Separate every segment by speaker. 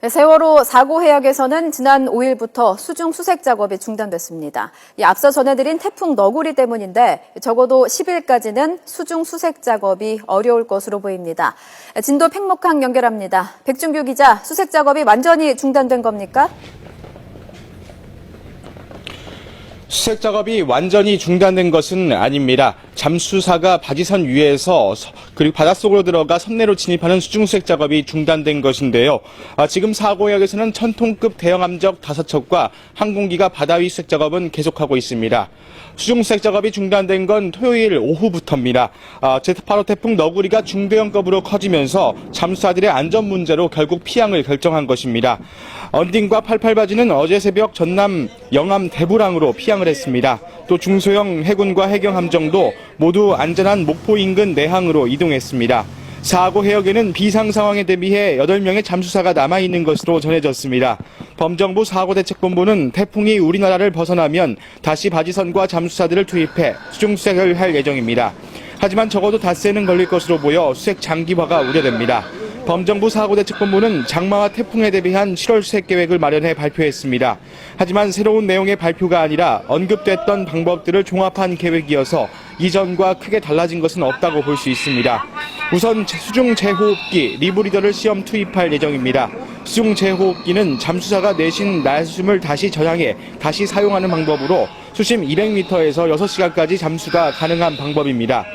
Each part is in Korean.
Speaker 1: 세월호 사고 해역에서는 지난 5일부터 수중 수색 작업이 중단됐습니다. 앞서 전해드린 태풍 너구리 때문인데 적어도 10일까지는 수중 수색 작업이 어려울 것으로 보입니다. 진도 팽목항 연결합니다. 백준규 기자, 수색 작업이 완전히 중단된 겁니까?
Speaker 2: 수색 작업이 완전히 중단된 것은 아닙니다. 잠수사가 바지선 위에서 그리고 바닷속으로 들어가 선내로 진입하는 수중 수색 작업이 중단된 것인데요. 지금 사고역에서는 1000톤급 대형 함적 5척과 항공기가 바다 위 수색 작업은 계속하고 있습니다. 수중 수색 작업이 중단된 건 토요일 오후부터입니다. 제8호 태풍 너구리가 중대형급으로 커지면서 잠수사들의 안전 문제로 결국 피항을 결정한 것입니다. 언딩과 88바지는 어제 새벽 전남 영암 대부랑으로 피항을 했습니다. 또 중소형 해군과 해경함정도 모두 안전한 목포 인근 내항으로 이동했습니다. 사고 해역에는 비상 상황에 대비해 8명의 잠수사가 남아있는 것으로 전해졌습니다. 범정부 사고대책본부는 태풍이 우리나라를 벗어나면 다시 바지선과 잠수사들을 투입해 수중 수색을 할 예정입니다. 하지만 적어도 닷새는 걸릴 것으로 보여 수색 장기화가 우려됩니다. 범정부 사고대책본부는 장마와 태풍에 대비한 7월 수색 계획을 마련해 발표했습니다. 하지만 새로운 내용의 발표가 아니라 언급됐던 방법들을 종합한 계획이어서 이전과 크게 달라진 것은 없다고 볼 수 있습니다. 우선 수중 제호흡기 리브리더를 시험 투입할 예정입니다. 수중 제호흡기는 잠수사가 내신 날숨을 다시 저장해 다시 사용하는 방법으로 수심 200m에서 6시간까지 잠수가 가능한 방법입니다.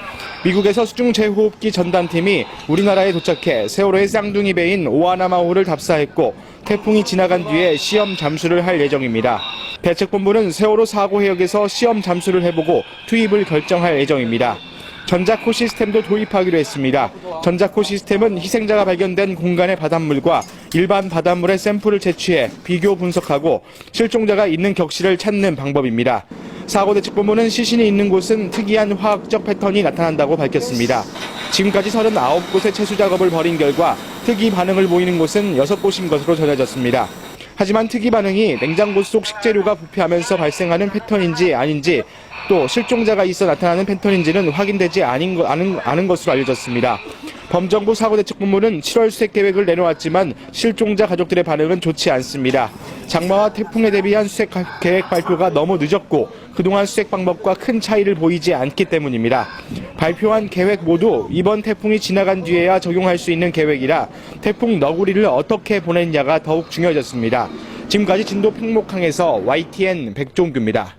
Speaker 2: 미국에서 수중 제호흡기 전단팀이 우리나라에 도착해 세월호의 쌍둥이 배인 오하나마호를 답사했고 태풍이 지나간 뒤에 시험 잠수를 할 예정입니다. 대책본부는 세월호 사고 해역에서 시험 잠수를 해보고 투입을 결정할 예정입니다. 전자코 시스템도 도입하기로 했습니다. 전자코 시스템은 희생자가 발견된 공간의 바닷물과 일반 바닷물의 샘플을 채취해 비교 분석하고 실종자가 있는 격실을 찾는 방법입니다. 사고대책본부는 시신이 있는 곳은 특이한 화학적 패턴이 나타난다고 밝혔습니다. 지금까지 39곳의 채수 작업을 벌인 결과 특이 반응을 보이는 곳은 6곳인 것으로 전해졌습니다. 하지만 특이 반응이 냉장고 속 식재료가 부패하면서 발생하는 패턴인지 아닌지 또 실종자가 있어 나타나는 패턴인지는 확인되지 않은 것으로 알려졌습니다. 범정부 사고대책본부는 7월 수색 계획을 내놓았지만 실종자 가족들의 반응은 좋지 않습니다. 장마와 태풍에 대비한 수색 계획 발표가 너무 늦었고 그동안 수색 방법과 큰 차이를 보이지 않기 때문입니다. 발표한 계획 모두 이번 태풍이 지나간 뒤에야 적용할 수 있는 계획이라 태풍 너구리를 어떻게 보냈냐가 더욱 중요해졌습니다. 지금까지 진도 팽목항에서 YTN 백종규입니다.